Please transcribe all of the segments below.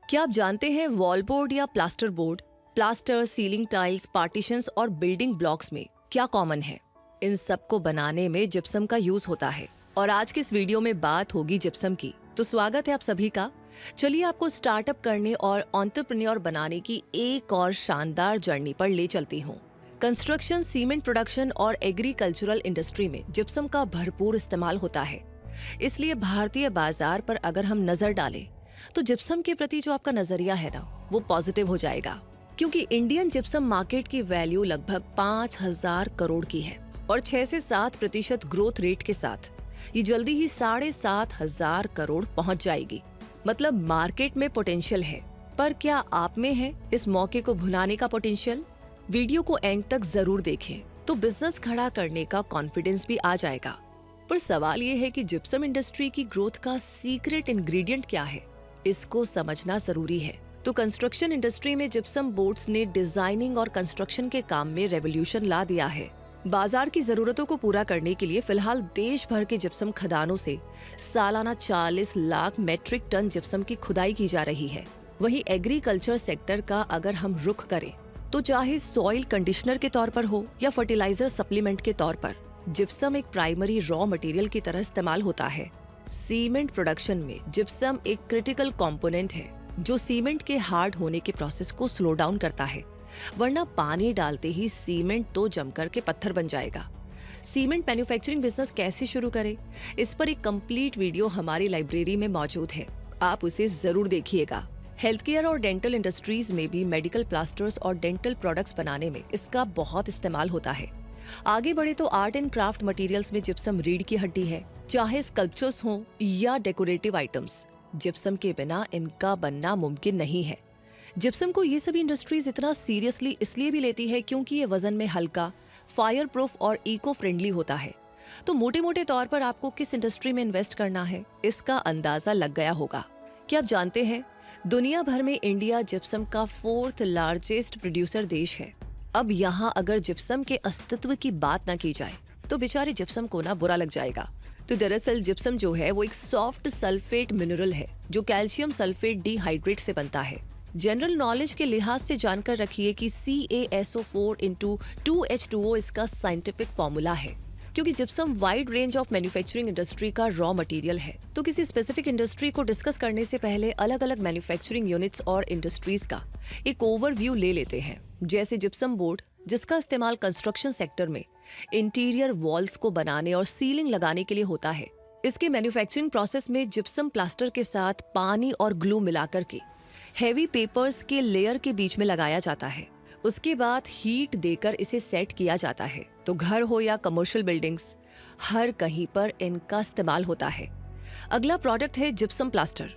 क्या आप जानते हैं वॉल बोर्ड या plaster board, plaster, ceiling tiles, partitions और बिल्डिंग ब्लॉक्स में क्या कॉमन है? इन सब को बनाने में जिप्सम का यूज होता है और आज की इस वीडियो में बात होगी जिप्सम की। तो स्वागत है आप सभी का। चलिए आपको स्टार्टअप करने और एंटरप्रेन्योर बनाने की एक और शानदार जर्नी पर ले चलती हूँ। कंस्ट्रक्शन, सीमेंट प्रोडक्शन और एग्रीकल्चरल इंडस्ट्री में जिप्सम का भरपूर इस्तेमाल होता है। इसलिए भारतीय बाजार पर अगर हम नजर डालें तो जिप्सम के प्रति जो आपका नजरिया है ना, वो पॉजिटिव हो जाएगा, क्योंकि इंडियन जिप्सम मार्केट की वैल्यू लगभग 5,000 करोड़ की है और 6 से 7% ग्रोथ रेट के साथ ये जल्दी ही 7,500 करोड़ पहुंच जाएगी। मतलब मार्केट में पोटेंशियल है, पर क्या आप में है इस मौके को भुनाने का पोटेंशियल? वीडियो को एंड तक जरूर देखें तो बिजनेस खड़ा करने का कॉन्फिडेंस भी आ जाएगा। पर सवाल ये है कि जिप्सम इंडस्ट्री की ग्रोथ का सीक्रेट इंग्रेडिएंट क्या है, इसको समझना जरूरी है। तो कंस्ट्रक्शन इंडस्ट्री में जिप्सम बोर्ड्स ने डिजाइनिंग और कंस्ट्रक्शन के काम में रेवोल्यूशन ला दिया है। बाजार की जरूरतों को पूरा करने के लिए फिलहाल देश भर के जिप्सम खदानों से सालाना 40 लाख मेट्रिक टन जिप्सम की खुदाई की जा रही है। वहीं एग्रीकल्चर सेक्टर का अगर हम रुख करें तो चाहे सॉइल कंडीशनर के तौर पर हो या फर्टिलाइजर सप्लीमेंट के तौर पर, जिप्सम एक प्राइमरी रॉ मटेरियल की तरह इस्तेमाल होता है। सीमेंट प्रोडक्शन में जिप्सम एक क्रिटिकल कंपोनेंट है जो सीमेंट के हार्ड होने के प्रोसेस को स्लो डाउन करता है, वरना पानी डालते ही सीमेंट तो जमकर के पत्थर बन जाएगा। सीमेंट मैन्युफैक्चरिंग बिजनेस कैसे शुरू करें, इस पर एक कंप्लीट वीडियो हमारी लाइब्रेरी में मौजूद है, आप उसे जरूर देखिएगा। हेल्थ केयर और डेंटल इंडस्ट्रीज में भी मेडिकल प्लास्टर्स और डेंटल प्रोडक्ट्स बनाने में इसका बहुत इस्तेमाल होता है। आगे बढ़े तो आर्ट एंड क्राफ्ट मटेरियल्स में जिप्सम रीढ़ की हड्डी है, चाहे स्कल्पचर्स हों या डेकोरेटिव आइटम्स, जिप्सम के बिना इनका बनना मुमकिन नहीं है। जिप्सम को ये सभी इंडस्ट्रीज इतना सीरियसली इसलिए भी लेती है क्योंकि ये वजन में हल्का, फायर प्रूफ और इको फ्रेंडली होता है। तो मोटे मोटे तौर पर आपको किस इंडस्ट्री में इन्वेस्ट करना है, इसका अंदाजा लग गया होगा। क्या आप जानते हैं दुनिया भर में इंडिया जिप्सम का 4th लार्जेस्ट प्रोड्यूसर देश है। अब यहाँ अगर जिप्सम के अस्तित्व की बात न की जाए तो बेचारे जिप्सम को ना बुरा लग जाएगा। तो दरअसल जिप्सम जो है वो एक सॉफ्ट सल्फेट मिनरल है जो कैल्शियम सल्फेट डिहाइड्रेट से बनता है। जनरल नॉलेज के लिहाज से जानकर रखिए कि CaSO4 × 2H2O इसका साइंटिफिक फॉर्मूला है। क्योंकि gypsum wide range of manufacturing industry का रॉ मटेरियल है, तो किसी स्पेसिफिक इंडस्ट्री को डिस्कस करने से पहले अलग अलग मैन्युफैक्चरिंग यूनिट्स और इंडस्ट्रीज का एक ओवरव्यू ले लेते हैं। जैसे जिप्सम बोर्ड, जिसका इस्तेमाल कंस्ट्रक्शन सेक्टर में इंटीरियर वॉल्स को बनाने और सीलिंग लगाने के लिए होता है। इसके मैन्युफैक्चरिंग प्रोसेस में जिप्सम प्लास्टर के साथ पानी और ग्लू मिलाकर के हेवी पेपर्स के लेयर के बीच में लगाया जाता है। उसके बाद हीट देकर इसे सेट किया जाता है। तो घर हो या कमर्शियल बिल्डिंग्स, हर कहीं पर इनका इस्तेमाल होता है। अगला प्रोडक्ट है जिप्सम प्लास्टर,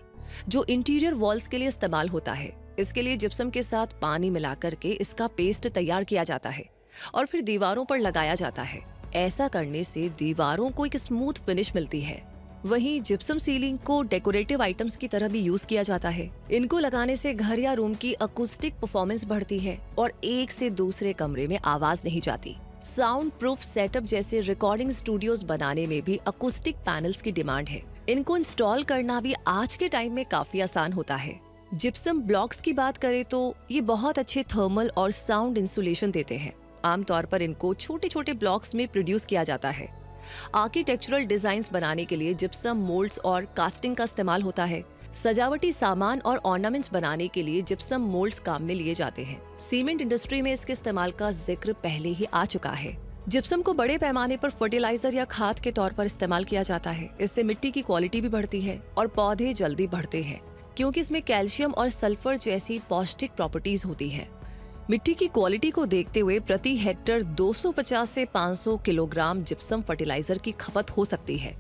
जो इंटीरियर वॉल्स के लिए इस्तेमाल होता है। इसके लिए जिप्सम के साथ पानी मिलाकर के इसका पेस्ट तैयार किया जाता है और फिर दीवारों पर लगाया जाता है। ऐसा करने से दीवारों को एक स्मूथ फिनिश मिलती है। वहीं जिप्सम सीलिंग को डेकोरेटिव आइटम्स की तरह भी यूज किया जाता है। इनको लगाने से घर या रूम की अकूस्टिक परफॉर्मेंस बढ़ती है और एक से दूसरे कमरे में आवाज नहीं जाती। साउंड प्रूफ सेटअप जैसे रिकॉर्डिंग स्टूडियोज बनाने में भी अकूस्टिक पैनल्स की डिमांड है। इनको इंस्टॉल करना भी आज के टाइम में काफी आसान होता है। जिप्सम ब्लॉक्स की बात करें तो ये बहुत अच्छे थर्मल और साउंड इंसुलेशन देते हैं। आमतौर पर इनको छोटे छोटे ब्लॉक्स में प्रोड्यूस किया जाता है। आर्किटेक्चरल डिजाइन्स बनाने के लिए जिप्सम मोल्ड्स और कास्टिंग का इस्तेमाल होता है। सजावटी सामान और ऑर्नामेंट्स बनाने के लिए जिप्सम मोल्ड्स काम में लिए जाते हैं। सीमेंट इंडस्ट्री में इसके इस्तेमाल का जिक्र पहले ही आ चुका है। जिप्सम को बड़े पैमाने पर फर्टिलाइजर या खाद के तौर पर इस्तेमाल किया जाता है। इससे मिट्टी की क्वालिटी भी बढ़ती है और पौधे जल्दी बढ़ते हैं, क्योंकि इसमें कैल्शियम और सल्फर जैसी पौष्टिक प्रॉपर्टीज होती है। मिट्टी की क्वालिटी को देखते हुए प्रति हेक्टर 250 से 500 किलोग्राम जिप्सम फर्टिलाइजर की खपत हो सकती है।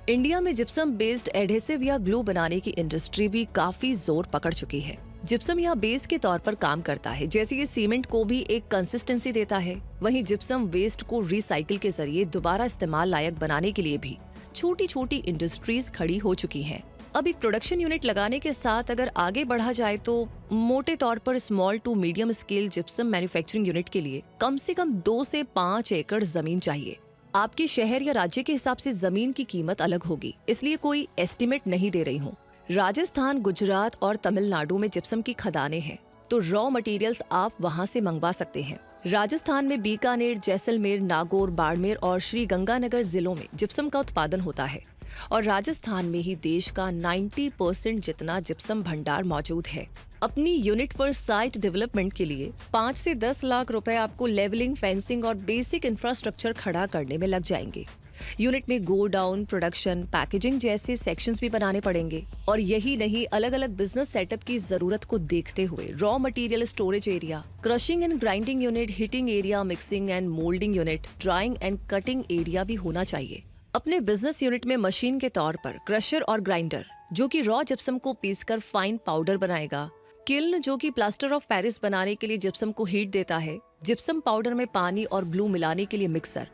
इंडिया में जिप्सम बेस्ड एडहेसिव या ग्लू बनाने की इंडस्ट्री भी काफी जोर पकड़ चुकी है। जिप्सम यहाँ बेस के तौर पर काम करता है, जैसे ये सीमेंट को भी एक कंसिस्टेंसी देता है। वहीं जिप्सम वेस्ट को रिसाइकिल के जरिए दोबारा इस्तेमाल लायक बनाने के लिए भी छोटी छोटी इंडस्ट्रीज खड़ी हो चुकी हैं। अब एक प्रोडक्शन यूनिट लगाने के साथ अगर आगे बढ़ा जाए तो मोटे तौर पर small to medium scale gypsum manufacturing unit के लिए कम से कम 2 से 5 एकड़ जमीन चाहिए। आपके शहर या राज्य के हिसाब से जमीन की कीमत अलग होगी, इसलिए कोई एस्टिमेट नहीं दे रही हूँ। राजस्थान, गुजरात और तमिलनाडु में जिप्सम की खदानें हैं, तो रॉ मटेरियल्स आप वहां से मंगवा सकते हैं। राजस्थान में बीकानेर, जैसलमेर, नागौर, बाड़मेर और श्री गंगानगर जिलों में जिप्सम का उत्पादन होता है और राजस्थान में ही देश का 90% जितना जिप्सम भंडार मौजूद है। अपनी यूनिट पर साइट डेवलपमेंट के लिए 5 से 10 लाख रुपए आपको लेवलिंग, फेंसिंग और बेसिक इंफ्रास्ट्रक्चर खड़ा करने में लग जाएंगे। यूनिट में गोडाउन, प्रोडक्शन, पैकेजिंग जैसे सेक्शंस भी बनाने पड़ेंगे और यही नहीं, अलग अलग बिजनेस सेटअप की जरूरत को देखते हुए raw material storage area, crushing and grinding unit, heating area, mixing and moulding unit, drawing and cutting area भी होना चाहिए। अपने बिजनेस यूनिट में मशीन के तौर पर क्रशर और ग्राइंडर, जो कि रॉ जिप्सम को पीसकर फाइन पाउडर बनाएगा, किल्न, जो कि प्लास्टर ऑफ पेरिस बनाने के लिए जिप्सम को हीट देता है, जिप्सम पाउडर में पानी और ग्लू मिलाने के लिए mixer,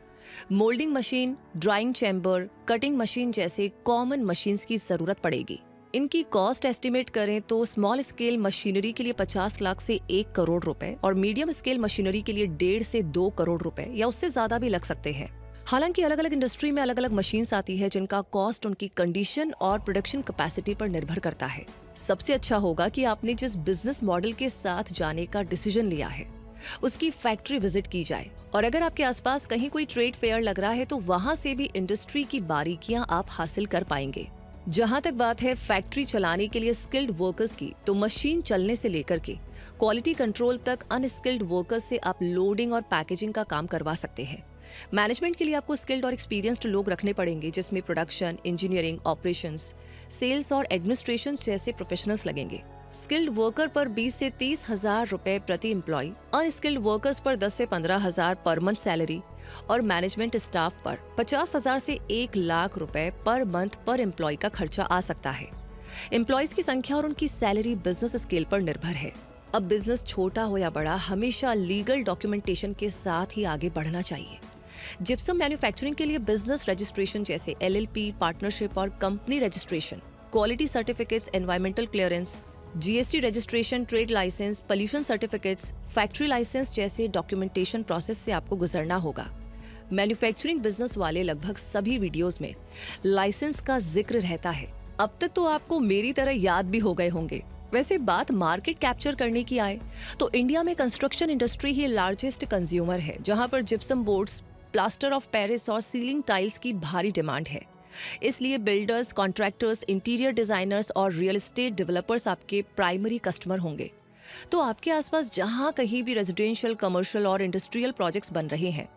moulding machine, drawing chamber, cutting machine जैसे कॉमन मशीन्स की जरूरत पड़ेगी। इनकी कॉस्ट एस्टिमेट करें तो स्मॉल स्केल मशीनरी के लिए 50 लाख से 1 करोड़ रुपए और मीडियम स्केल मशीनरी के लिए 1.5 से 2 करोड़ रुपए या उससे ज्यादा भी लग सकते हैं। हालांकि अलग अलग इंडस्ट्री में अलग अलग मशीन्स आती है जिनका कॉस्ट उनकी कंडीशन और प्रोडक्शन कैपेसिटी पर निर्भर करता है। सबसे अच्छा होगा कि आपने जिस बिजनेस मॉडल के साथ जाने का डिसीजन लिया है उसकी फैक्ट्री विजिट की जाए और अगर आपके आसपास कहीं कोई ट्रेड फेयर लग रहा है तो वहां से भी इंडस्ट्री की बारीकियां आप हासिल कर पाएंगे। जहां तक बात है फैक्ट्री चलाने के लिए स्किल्ड वर्कर्स की, तो मशीन चलने से लेकर के क्वालिटी कंट्रोल तक अनस्किल्ड वर्कर्स से आप लोडिंग और पैकेजिंग का काम करवा सकते हैं। मैनेजमेंट के लिए आपको स्किल्ड और एक्सपीरियंस्ड लोग रखने पड़ेंगे जिसमें प्रोडक्शन, इंजीनियरिंग, ऑपरेशंस, सेल्स और एडमिनिस्ट्रेशन जैसे प्रोफेशनल्स लगेंगे। स्किल्ड वर्कर पर 20 से 30 हजार रुपए प्रति एम्प्लॉय, अनस्किल्ड वर्कर्स पर 10 से 15 हजार पर मंथ सैलरी और मैनेजमेंट स्टाफ पर 50 हजार से 1 लाख रुपए पर मंथ पर एम्प्लॉय का खर्चा आ सकता है। एम्प्लॉयज की संख्या और उनकी सैलरी बिजनेस स्केल पर निर्भर है। अब बिजनेस छोटा हो या बड़ा, हमेशा लीगल डॉक्यूमेंटेशन के साथ ही आगे बढ़ना चाहिए। जिप्सम मैन्युफैक्चरिंग के लिए बिजनेस रजिस्ट्रेशन जैसे LLP, पार्टनरशिप और company registration, quality certificates, environmental clearance, GST registration, trade licence, pollution certificates, factory licence जैसे डॉक्यूमेंटेशन प्रोसेस से आपको गुजरना होगा। मैन्युफैक्चरिंग बिजनेस वाले लगभग सभी वीडियोस में लाइसेंस का जिक्र रहता है। अब तक तो आपको मेरी तरह याद भी हो गए होंगे। वैसे बात मार्केट कैप्चर करने की आए तो इंडिया में कंस्ट्रक्शन इंडस्ट्री ही लार्जेस्ट कंज्यूमर है, जहां पर gypsum boards, plaster of Paris और सीलिंग टाइल्स की भारी डिमांड है। इसलिए बिल्डर्स, कॉन्ट्रैक्टर्स, इंटीरियर डिजाइनर्स और रियल एस्टेट डेवलपर्स आपके प्राइमरी कस्टमर होंगे। तो आपके आसपास जहां कहीं भी रेजिडेंशियल, कमर्शियल और इंडस्ट्रियल प्रोजेक्ट्स बन रहे हैं,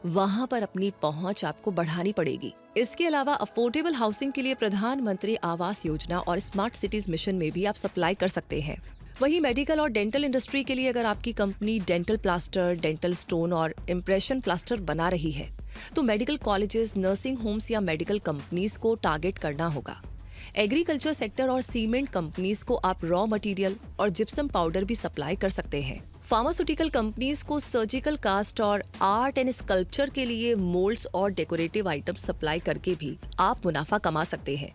वहां पर अपनी पहुंच आपको बढ़ानी पड़ेगी। इसके अलावा अफोर्डेबल हाउसिंग के लिए प्रधानमंत्री आवास योजना और स्मार्ट सिटीज मिशन में भी आप सप्लाई कर सकते हैं। वहीं मेडिकल और डेंटल इंडस्ट्री के लिए अगर आपकी company dental plaster, dental stone और इम्प्रेशन प्लास्टर बना रही है तो मेडिकल कॉलेजेस, नर्सिंग होम्स या मेडिकल कंपनीज को टारगेट करना होगा। एग्रीकल्चर सेक्टर और सीमेंट कंपनीज को आप रॉ मटेरियल और जिप्सम पाउडर भी सप्लाई कर सकते हैं। फार्मास्यूटिकल कंपनीज को सर्जिकल कास्ट और आर्ट एंड स्कल्पचर के लिए मोल्ड्स और डेकोरेटिव आइटम्स सप्लाई करके भी आप मुनाफा कमा सकते हैं।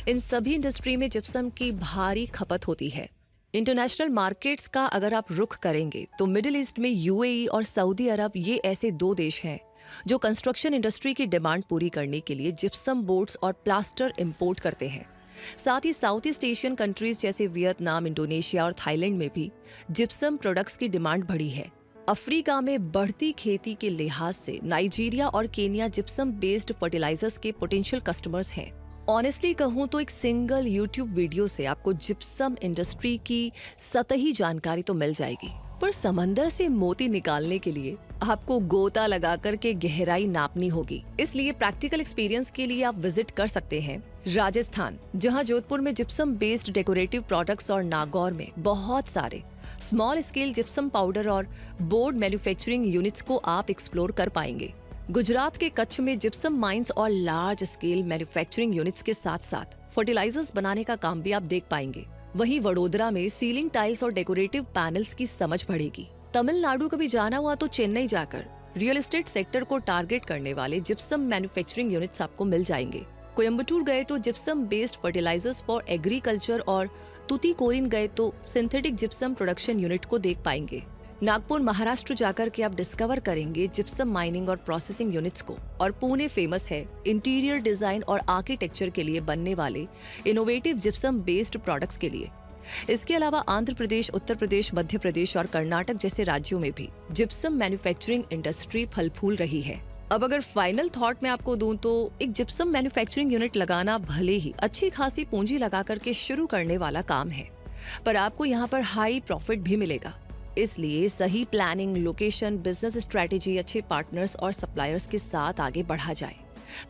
इन सभी इंडस्ट्री में जिप्सम की भारी खपत होती है। इंटरनेशनल मार्केट्स का अगर आप रुख करेंगे तो मिडिल ईस्ट में UAE और सऊदी अरब ये ऐसे 2 देश हैं जो कंस्ट्रक्शन इंडस्ट्री की डिमांड पूरी करने के लिए जिप्सम बोर्ड्स और प्लास्टर इंपोर्ट करते हैं। साथ ही साउथ ईस्ट एशियन कंट्रीज जैसे वियतनाम, इंडोनेशिया और थाईलैंड में भी जिप्सम प्रोडक्ट्स की डिमांड बढ़ी है। अफ्रीका में बढ़ती खेती के लिहाज से नाइजीरिया और केनिया जिप्सम बेस्ड फर्टिलाइजर्स के पोटेंशियल कस्टमर्स हैं। ऑनेस्टली कहूँ तो एक सिंगल YouTube वीडियो से आपको जिप्सम इंडस्ट्री की सतही जानकारी तो मिल जाएगी, पर समंदर से मोती निकालने के लिए आपको गोता लगा कर के गहराई नापनी होगी। इसलिए प्रैक्टिकल एक्सपीरियंस के लिए आप विजिट कर सकते हैं राजस्थान, जहां जोधपुर में जिप्सम बेस्ड डेकोरेटिव प्रोडक्ट्स और नागौर में बहुत सारे स्मॉल स्केल जिप्सम पाउडर और बोर्ड मैन्युफैक्चरिंग यूनिट्स को आप एक्सप्लोर कर पाएंगे। गुजरात के कच्छ में जिप्सम माइंस और लार्ज स्केल मैन्युफैक्चरिंग यूनिट्स के साथ साथ फर्टिलाइजर्स बनाने का काम भी आप देख पाएंगे। वहीं वडोदरा में सीलिंग टाइल्स और डेकोरेटिव पैनल्स की समझ बढ़ेगी। तमिलनाडु कभी जाना हुआ तो चेन्नई जाकर रियल एस्टेट सेक्टर को टारगेट करने वाले जिप्सम मैन्युफैक्चरिंग यूनिट्स आपको मिल जाएंगे। कोयम्बटूर गए तो gypsum based fertilisers for agriculture और तुतीकोरिन गए तो सिंथेटिक जिप्सम प्रोडक्शन यूनिट को देख पाएंगे। नागपुर महाराष्ट्र जाकर के आप डिस्कवर करेंगे जिप्सम माइनिंग और प्रोसेसिंग यूनिट्स को। और पुणे फेमस है इंटीरियर डिजाइन और आर्किटेक्चर के लिए बनने वाले इनोवेटिव जिप्सम बेस्ड प्रोडक्ट्स के लिए। इसके अलावा आंध्र प्रदेश, उत्तर प्रदेश, मध्य प्रदेश और कर्नाटक जैसे राज्यों में भी जिप्सम मैन्युफैक्चरिंग इंडस्ट्री फल फूल रही है। अब अगर फाइनल थॉट मैं आपको दूं तो एक जिप्सम मैन्युफैक्चरिंग यूनिट लगाना भले ही अच्छी खासी पूंजी लगा करके शुरू करने वाला काम है, पर आपको यहाँ पर हाई प्रॉफिट भी मिलेगा। इसलिए सही प्लानिंग, लोकेशन, बिजनेस स्ट्रेटेजी, अच्छे पार्टनर्स और सप्लायर्स के साथ आगे बढ़ा जाए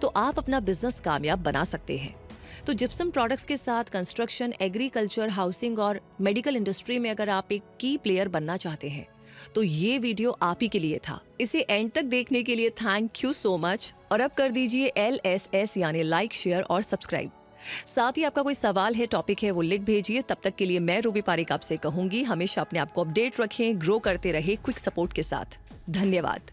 तो आप अपना बिजनेस कामयाब बना सकते हैं। तो जिप्सम प्रोडक्ट्स के साथ कंस्ट्रक्शन, एग्रीकल्चर, हाउसिंग और मेडिकल इंडस्ट्री में अगर आप एक की प्लेयर बनना चाहते हैं तो ये वीडियो आप ही के लिए था। इसे एंड तक देखने के लिए थैंक यू सो मच। और अब कर दीजिए LSS यानी लाइक, शेयर और सब्सक्राइब। साथ ही आपका कोई सवाल है, टॉपिक है, वो लिख भेजिए। तब तक के लिए मैं रूबी पारिक आपसे कहूंगी, हमेशा अपने आप को अपडेट रखें, ग्रो करते रहे क्विक सपोर्ट के साथ। धन्यवाद।